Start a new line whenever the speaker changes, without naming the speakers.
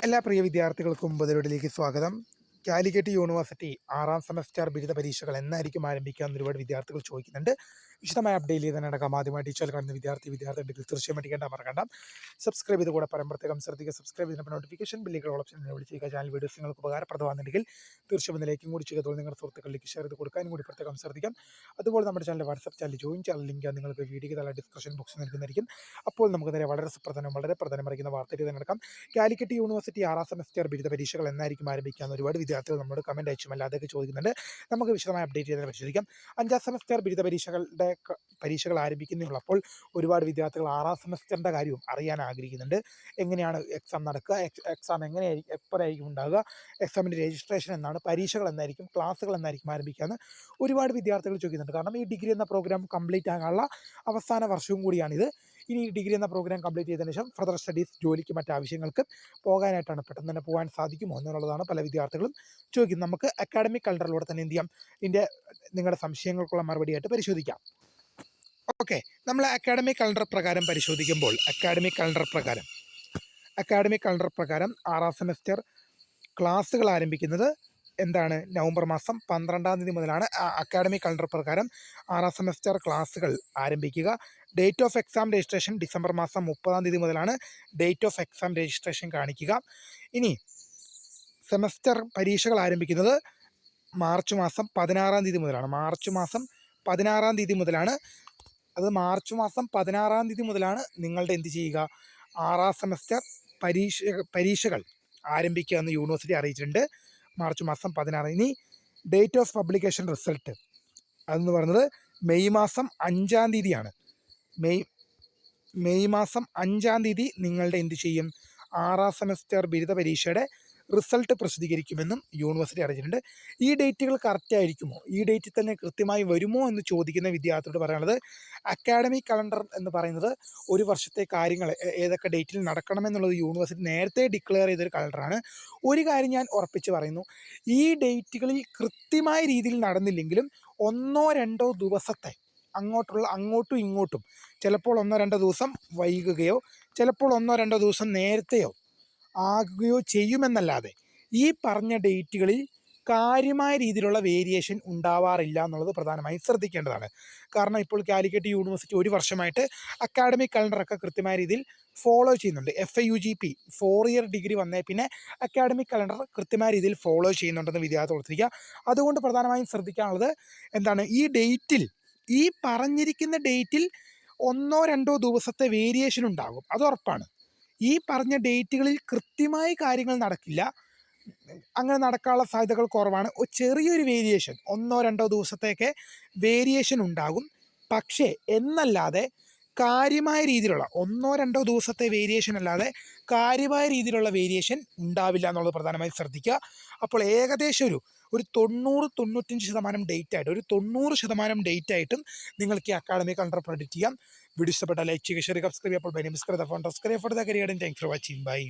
എല്ലാ പ്രിയ വിദ്യാർത്ഥികൾക്കും ബദലുടിലേക്ക് സ്വാഗതം. കാലിക്കറ്റ് യൂണിവേഴ്സിറ്റി 6ാം സെമസ്റ്റർ ബിരുദ പരീക്ഷകൾ എന്നായിരിക്കും ആരംഭിക്കുക എന്ന് ഒരുപാട് വിദ്യാർത്ഥികൾ ചോദിക്കുന്നുണ്ട്. വിശദമായ അപ്ഡേറ്റ് ചെയ്ത് തന്നെ നടക്കാം. ആദ്യമായി ടീച്ചർ കാണുന്ന വിദ്യാർത്ഥികൾ തീർച്ചയായും അടിക്കേണ്ട മറക്കണ്ട. സബ്സ്ക്രൈബ് ചെയ്ത് കൂടെ പ്രത്യേകം ശ്രദ്ധിക്കുക. സബ്സ്ക്രൈബ് ചെയ്തപ്പോൾ നോട്ടിഫിക്കേഷൻ ബില്ലുകൾ ഓപ്ഷൻ വിളിക്കുക. ചാനൽ വീഡിയോസ് നിങ്ങൾക്ക് ഉപകാരപ്രദമാണെന്നുണ്ടെങ്കിൽ തീർച്ചയായും ലൈക്കും കൂടി ചെയ്തോൾ നിങ്ങളുടെ സുഹൃത്തുക്കളിലേക്ക് ഷെയർ ചെയ്ത് കൊടുക്കാനും കൂടി പ്രത്യേകം ശ്രദ്ധിക്കാം. അതുപോലെ നമ്മുടെ channel WhatsApp channel join channel link നിങ്ങൾക്ക് വീഡിയോയ്ക്ക് താഴെ ഡിസ്ക്രിപ്ഷൻ ബോക്സിൽ നൽകുന്നതായിരിക്കും. അപ്പോൾ നമുക്ക് നേരെ വളരെ പ്രധാനമറിയുന്ന വാർത്തയിൽ തന്നെ നടക്കാം. കാലിക്കറ്റ് യൂണിവേഴ്സിറ്റി 6ാം സെമസ്റ്റർ ബിരുദ പരീക്ഷകൾ എന്നായിരിക്കും ആരംഭിക്കുക ഒരുപാട് വിദ്യാർത്ഥികൾ നമ്മളോട് കമൻറ്റ് അയച്ചുമല്ല അതൊക്കെ ചോദിക്കുന്നുണ്ട്. നമുക്ക് വിശദമായി അപ്ഡേറ്റ് ചെയ്ത് പരിശോധിക്കാം. 5ാം സെമസ്റ്റർ ബിരുദ പരീക്ഷകൾ ആരംഭിക്കുന്നുള്ളൂ. അപ്പോൾ ഒരുപാട് വിദ്യാർത്ഥികൾ 6ാം സെമസ്റ്ററിൻ്റെ കാര്യവും അറിയാൻ ആഗ്രഹിക്കുന്നുണ്ട്. എങ്ങനെയാണ് എക്സാം നടക്കുക, എക്സാം എങ്ങനെയായിരിക്കും, എപ്പോഴായിരിക്കും ഉണ്ടാകുക, എക്സാമിൻ്റെ രജിസ്ട്രേഷൻ എന്നാണ്, പരീക്ഷകൾ എന്നായിരിക്കും, ക്ലാസ്സുകൾ എന്നായിരിക്കും ആരംഭിക്കുകയെന്ന് ഒരുപാട് വിദ്യാർത്ഥികൾ ചോദിക്കുന്നുണ്ട്. കാരണം ഈ ഡിഗ്രി എന്ന പ്രോഗ്രാം കംപ്ലീറ്റ് ആകാനുള്ള അവസാന വർഷവും കൂടിയാണിത്. ഇനി ഈ ഡിഗ്രി എന്ന പ്രോഗ്രാം കംപ്ലീറ്റ് ചെയ്തതിനു ശേഷം ഫർദർ സ്റ്റഡീസ്, ജോലിക്ക് മറ്റാവശ്യങ്ങൾക്ക് പോകാനായിട്ടാണ്. പെട്ടെന്ന് തന്നെ പോകാൻ സാധിക്കുമോ എന്നുള്ളതാണ് പല വിദ്യാർത്ഥികളും ചോദിക്കുന്നത്. നമുക്ക് അക്കാഡമിക് കലണ്ടറിലൂടെ തന്നെ എന്ത് ചെയ്യാം, ഇതിൻ്റെ നിങ്ങളുടെ സംശയങ്ങൾക്കുള്ള മറുപടിയായിട്ട് പരിശോധിക്കാം. ഓക്കെ, നമ്മൾ അക്കാഡമിക് കലണ്ടർ പ്രകാരം പരിശോധിക്കുമ്പോൾ അക്കാഡമിക് കലണ്ടർ പ്രകാരം 6ാം സെമസ്റ്റർ ക്ലാസ്സുകൾ ആരംഭിക്കുന്നത് എന്താണ്, നവംബർ മാസം 12-ാം തീയതി മുതലാണ് അക്കാഡമിക് കലണ്ടർ പ്രകാരം 6ാം സെമസ്റ്റർ ക്ലാസ്സുകൾ ആരംഭിക്കുക. Date of exam registration December മാസം 30-ാം തീയതി മുതലാണ് ഡേറ്റ് ഓഫ് എക്സാം രജിസ്ട്രേഷൻ കാണിക്കുക. ഇനി സെമസ്റ്റർ പരീക്ഷകൾ ആരംഭിക്കുന്നത് മാർച്ച് മാസം 16-ാം തീയതി മുതലാണ്. മാർച്ച് മാസം 16-ാം തീയതി മുതലാണ് നിങ്ങളുടെ എന്ത് ചെയ്യുക, 6ാം സെമസ്റ്റർ പരീക്ഷകൾ ആരംഭിക്കുക എന്ന് യൂണിവേഴ്സിറ്റി അറിയിച്ചിട്ടുണ്ട്. മാർച്ച് മാസം 16. ഇനി ഡേറ്റ് ഓഫ് പബ്ലിക്കേഷൻ റിസൾട്ട് അതെന്ന് പറയുന്നത് മെയ് മാസം 5-ാം തീയതിയാണ്. മെയ് മാസം 5-ാം തീയതി നിങ്ങളുടെ എന്ത് ചെയ്യും, 6ാം സെമസ്റ്റർ ബിരുദ പരീക്ഷയുടെ റിസൾട്ട് പ്രസിദ്ധീകരിക്കുമെന്നും യൂണിവേഴ്സിറ്റി അറിയിച്ചിട്ടുണ്ട്. ഈ ഡേറ്റുകൾ കറക്റ്റ് ആയിരിക്കുമോ, ഈ ഡേറ്റിൽ തന്നെ കൃത്യമായി വരുമോ എന്ന് ചോദിക്കുന്ന വിദ്യാർത്ഥിയോട് പറയാനുള്ളത്, അക്കാഡമിക് കലണ്ടർ എന്ന് പറയുന്നത് ഒരു വർഷത്തെ കാര്യങ്ങൾ ഏതൊക്കെ ഡേറ്റിൽ നടക്കണമെന്നുള്ളത് യൂണിവേഴ്സിറ്റി നേരത്തെ ഡിക്ലെയർ ചെയ്തൊരു കലണ്ടറാണ്. ഒരു കാര്യം ഞാൻ ഉറപ്പിച്ച് പറയുന്നു, ഈ ഡേറ്റുകളിൽ കൃത്യമായ രീതിയിൽ നടന്നില്ലെങ്കിലും 1-2 ദിവസത്തെ അങ്ങോട്ടും ഇങ്ങോട്ടും ചിലപ്പോൾ 1-2 ദിവസം വൈകുകയോ ചിലപ്പോൾ 1-2 ദിവസം നേരത്തെയോ ആകുകയോ ചെയ്യുമെന്നല്ലാതെ ഈ പറഞ്ഞ ഡേറ്റുകളിൽ കാര്യമായ രീതിയിലുള്ള വേരിയേഷൻ ഉണ്ടാവാറില്ല എന്നുള്ളത് പ്രധാനമായും ശ്രദ്ധിക്കേണ്ടതാണ്. കാരണം ഇപ്പോൾ കാലിക്കറ്റ് യൂണിവേഴ്സിറ്റി ഒരു വർഷമായിട്ട് അക്കാഡമിക് കലണ്ടറൊക്കെ കൃത്യമായ രീതിയിൽ ഫോളോ ചെയ്യുന്നുണ്ട്. FIUGP 4 ഇയർ ഡിഗ്രി വന്നേ പിന്നെ അക്കാഡമിക് കലണ്ടർ കൃത്യമായ രീതിയിൽ ഫോളോ ചെയ്യുന്നുണ്ടെന്ന് വിദ്യാർത്ഥി ഓർത്തിരിക്കുക. അതുകൊണ്ട് പ്രധാനമായും ശ്രദ്ധിക്കാനുള്ളത് എന്താണ്, ഈ പറഞ്ഞിരിക്കുന്ന ഡേറ്റിൽ 1-2 ദിവസത്തെ വേരിയേഷൻ ഉണ്ടാകും, അത് ഉറപ്പാണ്. ഈ പറഞ്ഞ ഡേറ്റുകളിൽ കൃത്യമായി കാര്യങ്ങൾ നടക്കില്ല, അങ്ങനെ നടക്കാനുള്ള സാധ്യതകൾ കുറവാണ്. ചെറിയൊരു വേരിയേഷൻ 1-2 ദിവസത്തേക്ക് വേരിയേഷൻ ഉണ്ടാകും. പക്ഷേ എന്നല്ലാതെ കാര്യമായ രീതിയിലുള്ള 1-2 ദിവസത്തെ വേരിയേഷൻ അല്ലാതെ കാര്യമായ രീതിയിലുള്ള വേരിയേഷൻ ഉണ്ടാവില്ല എന്നുള്ളത് പ്രധാനമായി ശ്രദ്ധിക്കുക. അപ്പോൾ ഏകദേശം ഒരു 90-95% ഡേറ്റ് ആയിട്ടും നിങ്ങൾക്ക് ഈ അക്കാഡമിക് കലണ്ടർ പ്രെഡിക്റ്റ് ചെയ്യാം. വീഡിയോ ഇഷ്ടപ്പെട്ട ലൈക്ക് ചെയ്യുക, ഷെയർ, സബ്സ്ക്രൈബ്. അപ്പോൾ bye name is Kritha from subscribe for the career. Thanks for watching. By.